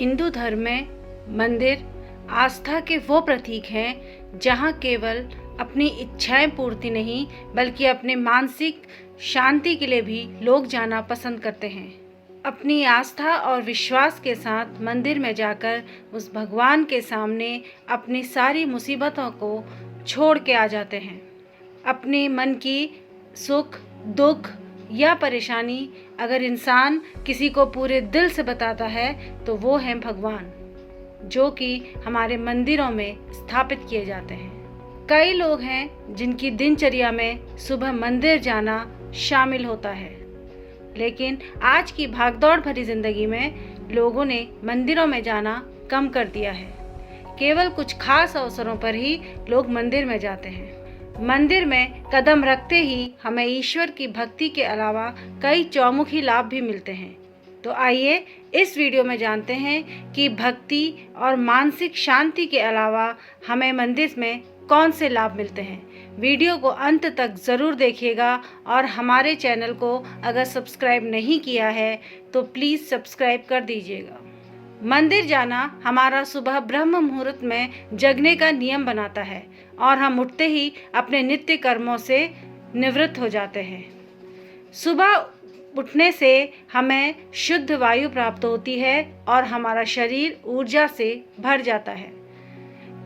हिंदू धर्म में मंदिर आस्था के वो प्रतीक हैं जहाँ केवल अपनी इच्छाएं पूर्ति नहीं बल्कि अपने मानसिक शांति के लिए भी लोग जाना पसंद करते हैं। अपनी आस्था और विश्वास के साथ मंदिर में जाकर उस भगवान के सामने अपनी सारी मुसीबतों को छोड़ के आ जाते हैं। अपने मन की सुख दुख या परेशानी अगर इंसान किसी को पूरे दिल से बताता है तो वो है भगवान, जो कि हमारे मंदिरों में स्थापित किए जाते हैं। कई लोग हैं जिनकी दिनचर्या में सुबह मंदिर जाना शामिल होता है, लेकिन आज की भागदौड़ भरी जिंदगी में लोगों ने मंदिरों में जाना कम कर दिया है। केवल कुछ खास अवसरों पर ही लोग मंदिर में जाते हैं। मंदिर में कदम रखते ही हमें ईश्वर की भक्ति के अलावा कई चौमुखी लाभ भी मिलते हैं। तो आइए इस वीडियो में जानते हैं कि भक्ति और मानसिक शांति के अलावा हमें मंदिर में कौन से लाभ मिलते हैं। वीडियो को अंत तक ज़रूर देखिएगा और हमारे चैनल को अगर सब्सक्राइब नहीं किया है तो प्लीज़ सब्सक्राइब कर दीजिएगा। मंदिर जाना हमारा सुबह ब्रह्म मुहूर्त में जगने का नियम बनाता है और हम उठते ही अपने नित्य कर्मों से निवृत्त हो जाते हैं। सुबह उठने से हमें शुद्ध वायु प्राप्त होती है और हमारा शरीर ऊर्जा से भर जाता है।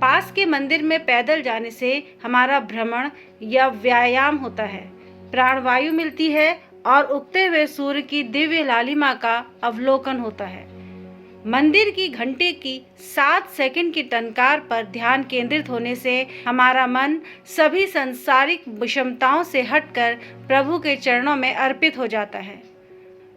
पास के मंदिर में पैदल जाने से हमारा भ्रमण या व्यायाम होता है, प्राणवायु मिलती है और उगते हुए सूर्य की दिव्य लालिमा का अवलोकन होता है। मंदिर की घंटे की 7 सेकंड की टंकार पर ध्यान केंद्रित होने से हमारा मन सभी सांसारिक विषमताओं से हटकर प्रभु के चरणों में अर्पित हो जाता है।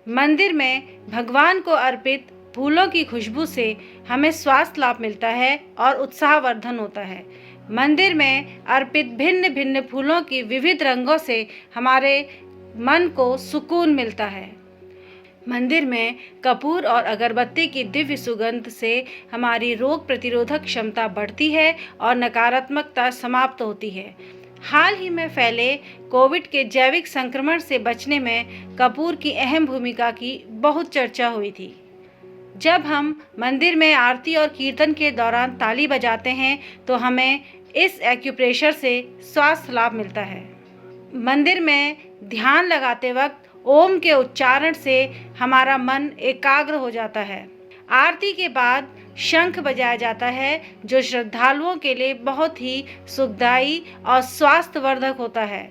मंदिर में भगवान को अर्पित फूलों की खुशबू से हमें स्वास्थ्य लाभ मिलता है और उत्साहवर्धन होता है। मंदिर में अर्पित भिन्न भिन्न फूलों की विविध रंगों से हमारे मन को सुकून मिलता है। मंदिर में कपूर और अगरबत्ती की दिव्य सुगंध से हमारी रोग प्रतिरोधक क्षमता बढ़ती है और नकारात्मकता समाप्त होती है। हाल ही में फैले कोविड के जैविक संक्रमण से बचने में कपूर की अहम भूमिका की बहुत चर्चा हुई थी। जब हम मंदिर में आरती और कीर्तन के दौरान ताली बजाते हैं तो हमें इस एक्यूप्रेशर से स्वास्थ्य लाभ मिलता है। मंदिर में ध्यान लगाते वक्त ओम के उच्चारण से हमारा मन एकाग्र हो जाता है। आरती के बाद शंख बजाया जाता है, जो श्रद्धालुओं के लिए बहुत ही सुखदायी और स्वास्थ्यवर्धक होता है।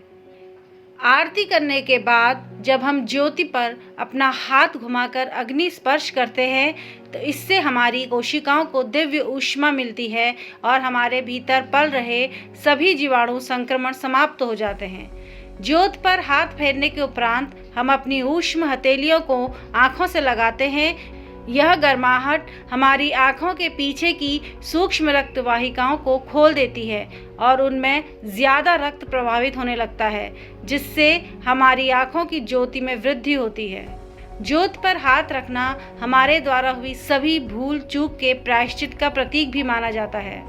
आरती करने के बाद जब हम ज्योति पर अपना हाथ घुमाकर अग्नि स्पर्श करते हैं तो इससे हमारी कोशिकाओं को दिव्य ऊष्मा मिलती है और हमारे भीतर पल रहे सभी जीवाणु संक्रमण समाप्त हो जाते हैं। ज्योत पर हाथ फेरने के उपरांत हम अपनी ऊष्म हथेलियों को आँखों से लगाते हैं। यह गर्माहट हमारी आँखों के पीछे की सूक्ष्म रक्त वाहिकाओं को खोल देती है और उनमें ज़्यादा रक्त प्रवाहित होने लगता है, जिससे हमारी आँखों की ज्योति में वृद्धि होती है। ज्योत पर हाथ रखना हमारे द्वारा हुई सभी भूल चूक के प्रायश्चित का प्रतीक भी माना जाता है।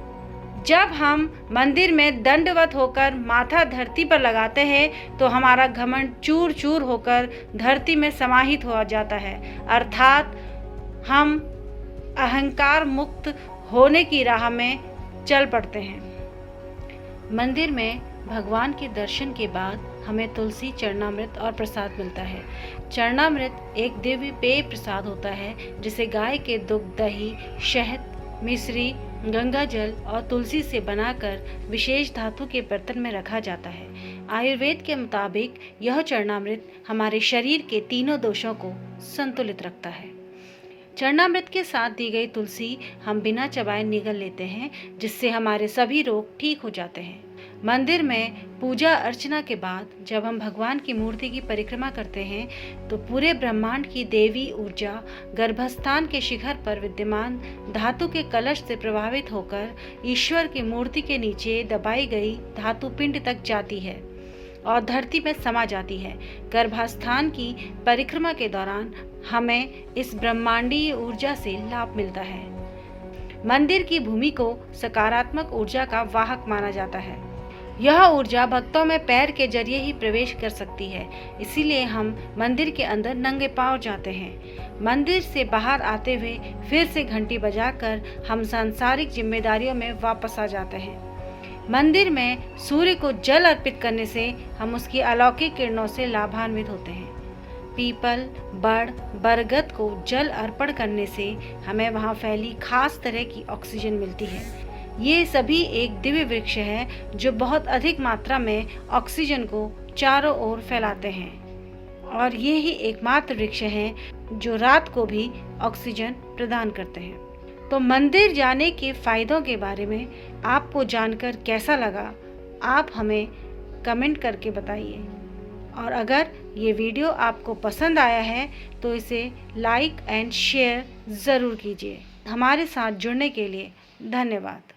जब हम मंदिर में दंडवत होकर माथा धरती पर लगाते हैं तो हमारा घमंड चूर चूर होकर धरती में समाहित हो जाता है, अर्थात हम अहंकार मुक्त होने की राह में चल पड़ते हैं। मंदिर में भगवान के दर्शन के बाद हमें तुलसी, चरणामृत और प्रसाद मिलता है। चरणामृत एक दिव्य पेय प्रसाद होता है जिसे गाय के दुग्ध, दही, शहद, मिश्री, गंगा जल और तुलसी से बनाकर विशेष धातु के बर्तन में रखा जाता है। आयुर्वेद के मुताबिक यह चरणामृत हमारे शरीर के तीनों दोषों को संतुलित रखता है। चरणामृत के साथ दी गई तुलसी हम बिना चबाए निगल लेते हैं, जिससे हमारे सभी रोग ठीक हो जाते हैं। मंदिर में पूजा अर्चना के बाद जब हम भगवान की मूर्ति की परिक्रमा करते हैं तो पूरे ब्रह्मांड की देवी ऊर्जा गर्भस्थान के शिखर पर विद्यमान धातु के कलश से प्रभावित होकर ईश्वर की मूर्ति के नीचे दबाई गई धातु पिंड तक जाती है और धरती में समा जाती है। गर्भस्थान की परिक्रमा के दौरान हमें इस ब्रह्मांडीय ऊर्जा से लाभ मिलता है। मंदिर की भूमि को सकारात्मक ऊर्जा का वाहक माना जाता है। यह ऊर्जा भक्तों में पैर के जरिए ही प्रवेश कर सकती है, इसीलिए हम मंदिर के अंदर नंगे पांव जाते हैं। मंदिर से बाहर आते हुए फिर से घंटी बजाकर हम सांसारिक जिम्मेदारियों में वापस आ जाते हैं। मंदिर में सूर्य को जल अर्पित करने से हम उसकी अलौकिक किरणों से लाभान्वित होते हैं। पीपल, बड़, बरगद को जल अर्पण करने से हमें वहाँ फैली खास तरह की ऑक्सीजन मिलती है। ये सभी एक दिव्य वृक्ष है जो बहुत अधिक मात्रा में ऑक्सीजन को चारों ओर फैलाते हैं और ये ही एकमात्र वृक्ष हैं जो रात को भी ऑक्सीजन प्रदान करते हैं। तो मंदिर जाने के फायदों के बारे में आपको जानकर कैसा लगा, आप हमें कमेंट करके बताइए। और अगर ये वीडियो आपको पसंद आया है तो इसे लाइक एंड शेयर ज़रूर कीजिए। हमारे साथ जुड़ने के लिए धन्यवाद।